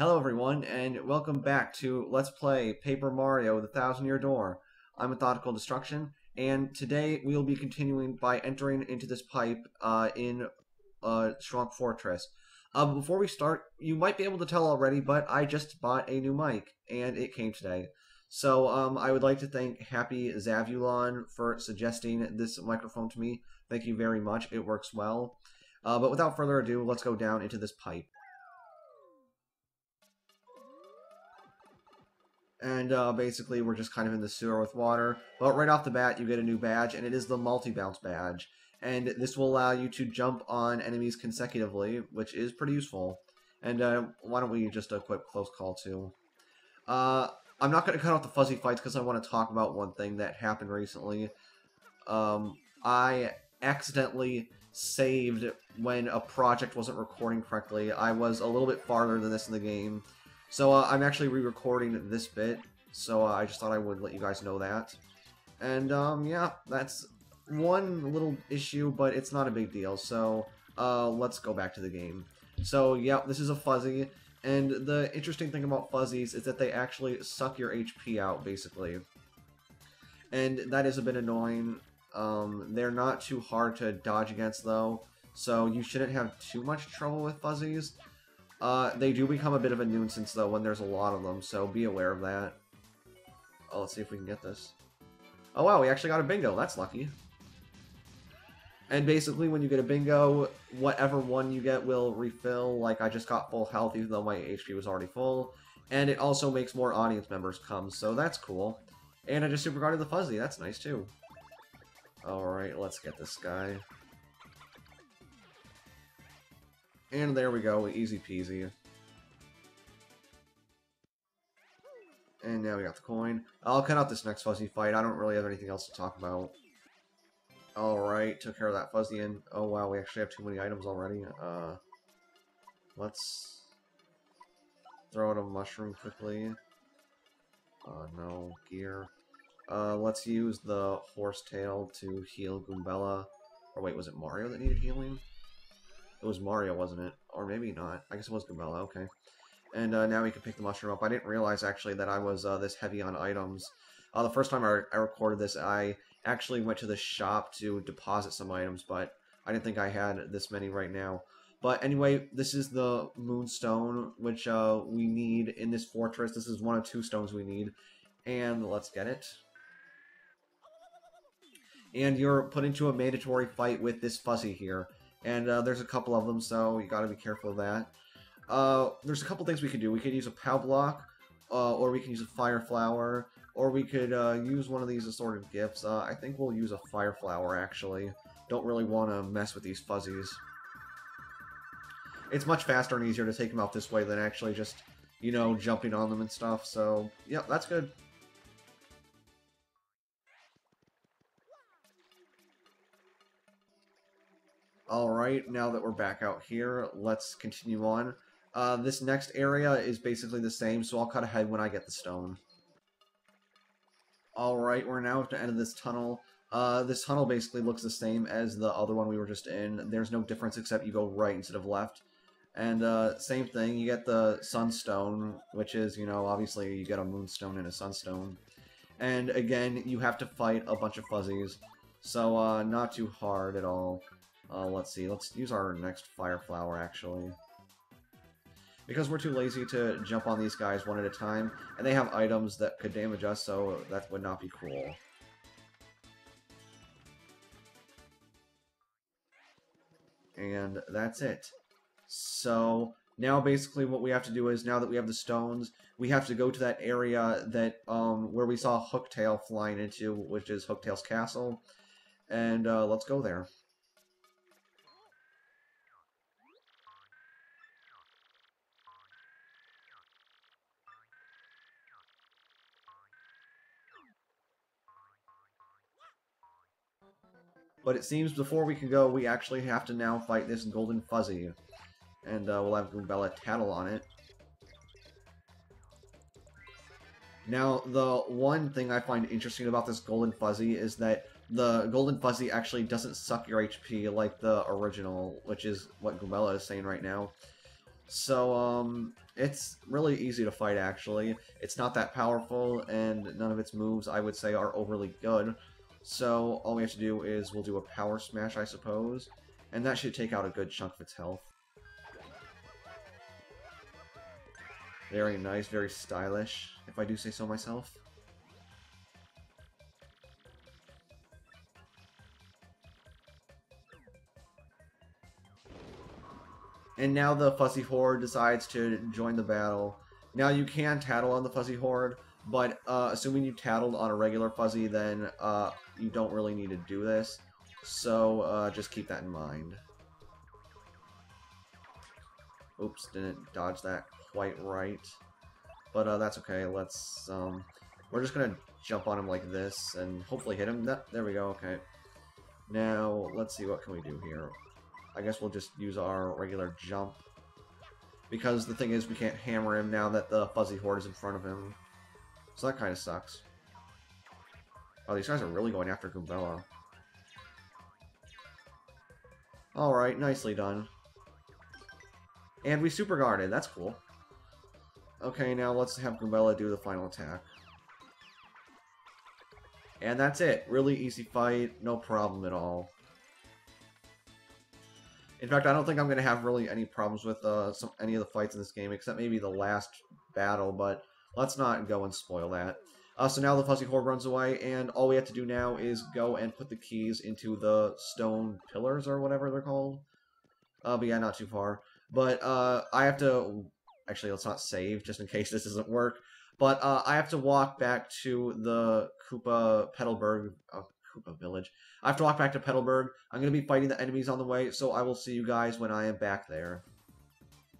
Hello everyone, and welcome back to Let's Play Paper Mario: The Thousand Year Door. I'm Methodical Destruction, and today we'll be continuing by entering into this pipe in Strong Fortress. Before we start, you might be able to tell already, but I just bought a new mic, and it came today. So I would like to thank Happy Zavulon for suggesting this microphone to me. Thank you very much, it works well. But without further ado, let's go down into this pipe. And basically we're just kind of in the sewer with water. But right off the bat you get a new badge, and it is the multi-bounce badge. And this will allow you to jump on enemies consecutively, which is pretty useful. And why don't we just equip Close Call too. I'm not going to cut off the fuzzy fights because I want to talk about one thing that happened recently. I accidentally saved when a project wasn't recording correctly. I was a little bit farther than this in the game. So I'm actually re-recording this bit, so I just thought I would let you guys know that. And yeah, that's one little issue, but it's not a big deal, so let's go back to the game. So yeah, this is a fuzzy, and the interesting thing about fuzzies is that they actually suck your HP out, basically. And that is a bit annoying. They're not too hard to dodge against, though, so you shouldn't have too much trouble with fuzzies. They do become a bit of a nuisance, though, when there's a lot of them, so be aware of that. Oh, let's see if we can get this. Oh, wow, we actually got a bingo. That's lucky. And basically, when you get a bingo, whatever one you get will refill. Like, I just got full health, even though my HP was already full. And it also makes more audience members come, so that's cool. And I just super guarded the fuzzy. That's nice, too. Alright, let's get this guy. And there we go, easy peasy. And now we got the coin. I'll cut out this next fuzzy fight. I don't really have anything else to talk about. Alright, took care of that fuzzy, and oh wow, we actually have too many items already. Let's throw out a mushroom quickly. No, gear. Let's use the horsetail to heal Goombella. Or wait, was it Mario that needed healing? It was Mario, wasn't it? Or maybe not. I guess it was Goombella, okay. And now we can pick the mushroom up. I didn't realize, actually, that I was this heavy on items. The first time I recorded this, I actually went to the shop to deposit some items, but I didn't think I had this many right now. But anyway, this is the Moonstone, which we need in this fortress. This is one of two stones we need. And let's get it. And you're put into a mandatory fight with this fuzzy here. And there's a couple of them, so you gotta be careful of that. There's a couple things we could do. We could use a POW block, or we can use a fire flower, or we could use one of these assorted gifts. I think we'll use a fire flower, actually. Don't really want to mess with these fuzzies. It's much faster and easier to take them out this way than actually just, you know, jumping on them and stuff, so, yep, that's good. Alright, now that we're back out here, let's continue on. This next area is basically the same, so I'll cut ahead when I get the stone. Alright, we're now at the end of this tunnel. This tunnel basically looks the same as the other one we were just in. There's no difference except you go right instead of left. And same thing, you get the sunstone, which is, you know, obviously you get a moonstone and a sunstone. And again, you have to fight a bunch of fuzzies, so not too hard at all. Let's see, let's use our next fire flower, actually. Because we're too lazy to jump on these guys one at a time, and they have items that could damage us, so that would not be cool. And that's it. So, now basically what we have to do is, now that we have the stones, we have to go to that area that, where we saw Hooktail flying into, which is Hooktail's castle, and let's go there. But it seems before we can go, we actually have to now fight this golden fuzzy. And we'll have Goombella tattle on it. Now, the one thing I find interesting about this golden fuzzy is that the golden fuzzy actually doesn't suck your HP like the original, which is what Goombella is saying right now. So, it's really easy to fight, actually. It's not that powerful, and none of its moves, I would say, are overly good. So, all we have to do is we'll do a Power Smash, I suppose, and that should take out a good chunk of its health. Very nice, very stylish, if I do say so myself. And now the Fuzzy Horde decides to join the battle. Now you can tattle on the Fuzzy Horde, but assuming you tattled on a regular Fuzzy, then you don't really need to do this. So just keep that in mind. Oops, didn't dodge that quite right. But that's okay. Let's we're just gonna jump on him like this and hopefully hit him. There we go. Okay. Now let's see, what can we do here. I guess we'll just use our regular jump. Because the thing is, we can't hammer him now that the Fuzzy Horde is in front of him. So that kind of sucks. Oh, these guys are really going after Goombella. Alright, nicely done. And we super guarded, that's cool. Okay, now let's have Goombella do the final attack. And that's it. Really easy fight, no problem at all. In fact, I don't think I'm going to have really any problems with any of the fights in this game, except maybe the last battle, but let's not go and spoil that. So now the Fuzzy Horde runs away, and all we have to do now is go and put the keys into the stone pillars, or whatever they're called. But yeah, not too far. But I have to... Actually, let's not save, just in case this doesn't work. But I have to walk back to the Koopa Petalburg... Koopa Village. I have to walk back to Petalburg. I'm going to be fighting the enemies on the way, so I will see you guys when I am back there.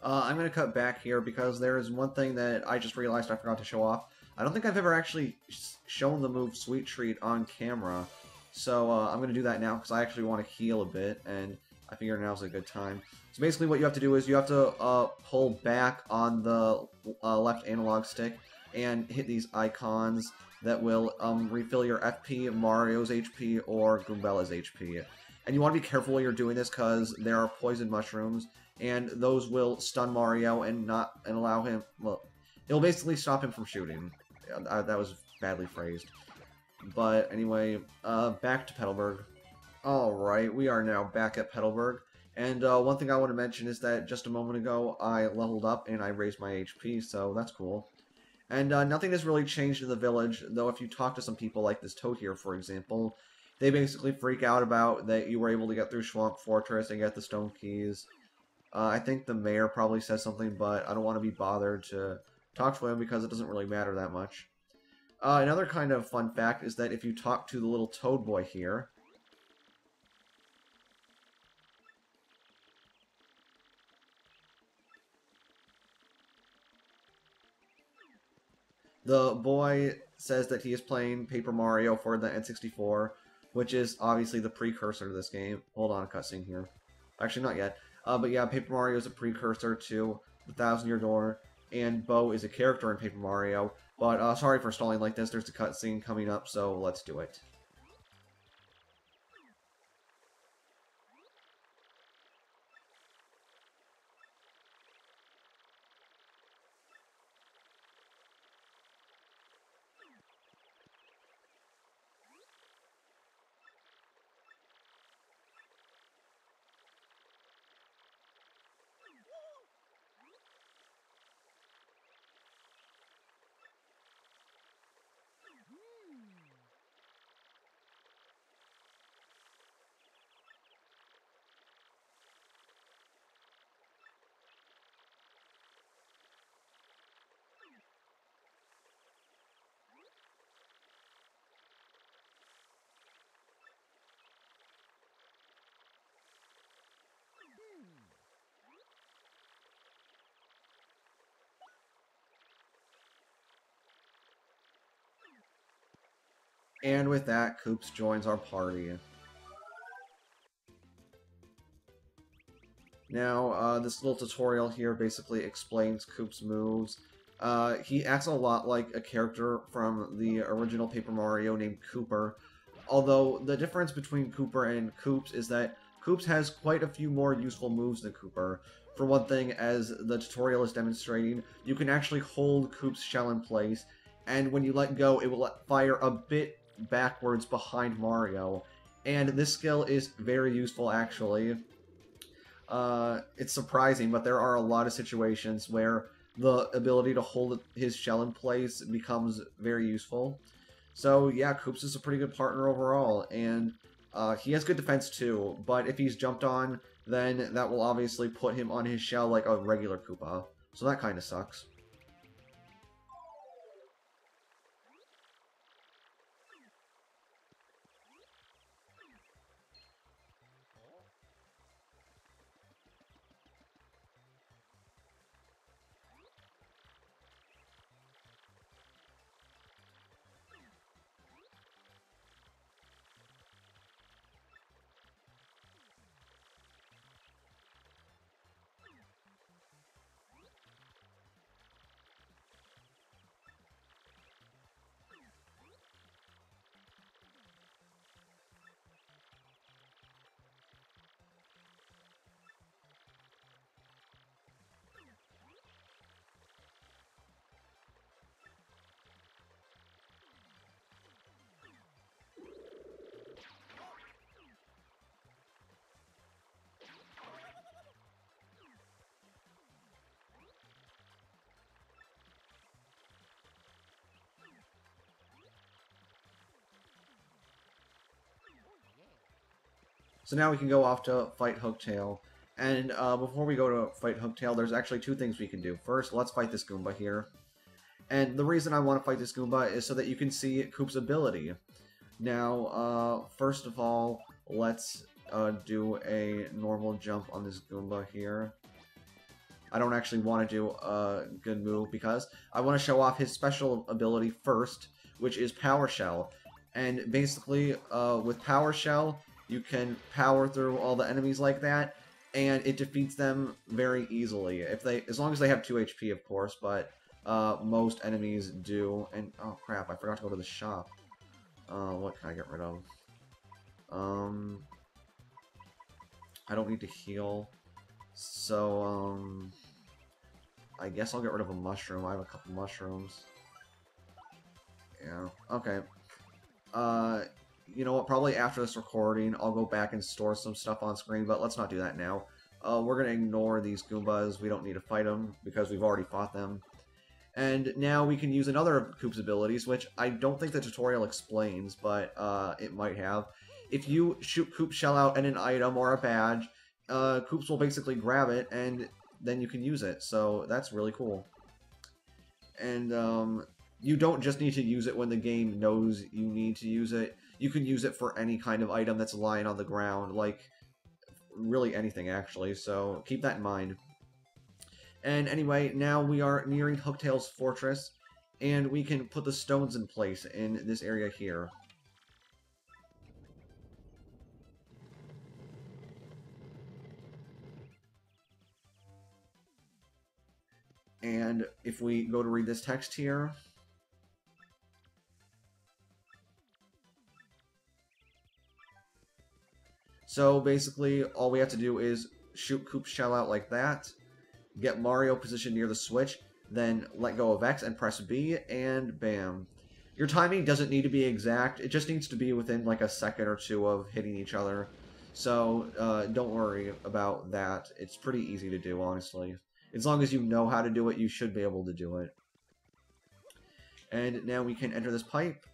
I'm going to cut back here because there is one thing that I just realized I forgot to show off. I don't think I've ever actually shown the move Sweet Treat on camera, so I'm going to do that now because I actually want to heal a bit, and I figure now's a good time. So basically what you have to do is you have to pull back on the left analog stick and hit these icons that will refill your FP, Mario's HP, or Goombella's HP. And you want to be careful while you're doing this because there are poison mushrooms, and those will stun Mario and allow him... Well, it'll basically stop him from shooting. That was badly phrased. But anyway, back to Petalburg. Alright, we are now back at Petalburg. And one thing I want to mention is that just a moment ago, I leveled up and I raised my HP, so that's cool. And nothing has really changed in the village, though if you talk to some people like this Toad here, for example, they basically freak out about that you were able to get through Schwamp Fortress and get the stone keys. I think the mayor probably says something, but I don't want to be bothered to talk to him because it doesn't really matter that much. Another kind of fun fact is that if you talk to the little Toad boy here, the boy says that he is playing Paper Mario for the N64, which is obviously the precursor to this game. Hold on, a cutscene here. Actually, not yet. But yeah, Paper Mario is a precursor to the Thousand Year Door, and Bo is a character in Paper Mario. But sorry for stalling like this, there's a cutscene coming up, so let's do it. And with that, Koops joins our party. Now, this little tutorial here basically explains Koops' moves. He acts a lot like a character from the original Paper Mario named Kooper, although the difference between Kooper and Koops is that Koops has quite a few more useful moves than Kooper. For one thing, as the tutorial is demonstrating, you can actually hold Coop's shell in place, and when you let go, it will fire a bit backwards behind Mario. And this skill is very useful, actually. It's surprising, but there are a lot of situations where the ability to hold his shell in place becomes very useful. So yeah, Koops is a pretty good partner overall, and he has good defense too, but if he's jumped on, then that will obviously put him on his shell like a regular Koopa. So that kind of sucks. So now we can go off to fight Hooktail. And before we go to fight Hooktail, there's actually two things we can do. First, let's fight this Goomba here. And the reason I want to fight this Goomba is so that you can see Coop's ability. Now, first of all, let's do a normal jump on this Goomba here. I don't actually want to do a good move because I want to show off his special ability first, which is Power Shell. And basically, with Power Shell, you can power through all the enemies like that, and it defeats them very easily. As long as they have 2 HP, of course, but most enemies do. And oh crap, I forgot to go to the shop. What can I get rid of? I don't need to heal, so I guess I'll get rid of a mushroom. I have a couple mushrooms. Yeah. Okay. You know what? Probably after this recording, I'll go back and store some stuff on screen, but let's not do that now. We're going to ignore these Goombas. We don't need to fight them, because we've already fought them. And now we can use another of Coop's abilities, which I don't think the tutorial explains, but it might have. If you shoot Coop's shell out at an item or a badge, Koops will basically grab it, and then you can use it. So that's really cool. And you don't just need to use it when the game knows you need to use it. You can use it for any kind of item that's lying on the ground, like really anything actually, so keep that in mind. And anyway, now we are nearing Hooktail's fortress, and we can put the stones in place in this area here. And if we go to read this text here, so basically all we have to do is shoot Coop's shell out like that, get Mario positioned near the switch, then let go of X and press B, and bam. Your timing doesn't need to be exact, it just needs to be within like a second or two of hitting each other. So don't worry about that. It's pretty easy to do, honestly. As long as you know how to do it, you should be able to do it. And now we can enter this pipe.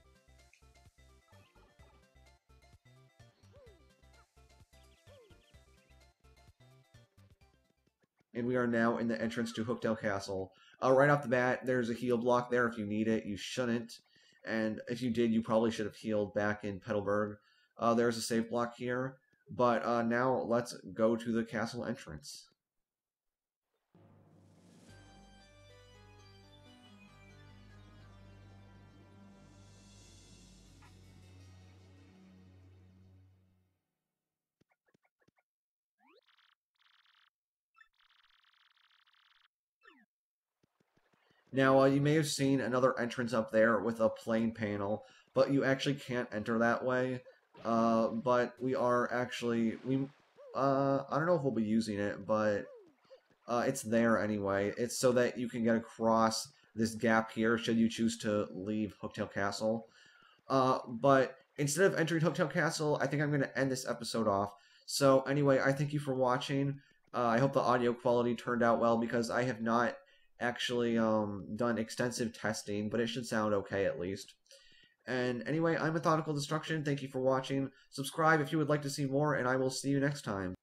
And we are now in the entrance to Hooktail Castle. Right off the bat, there's a heal block there if you need it. You shouldn't. And if you did, you probably should have healed back in Petalburg. There's a save block here. But now let's go to the castle entrance. Now, you may have seen another entrance up there with a plane panel, but you actually can't enter that way. But we are actually, I don't know if we'll be using it, but It's there anyway. It's so that you can get across this gap here should you choose to leave Hooktail Castle. But instead of entering Hooktail Castle, I think I'm going to end this episode off. So anyway, I thank you for watching. I hope the audio quality turned out well because I have not actually done extensive testing, but it should sound okay at least. And anyway, I'm Methodical Destruction. Thank you for watching. Subscribe if you would like to see more, and I will see you next time.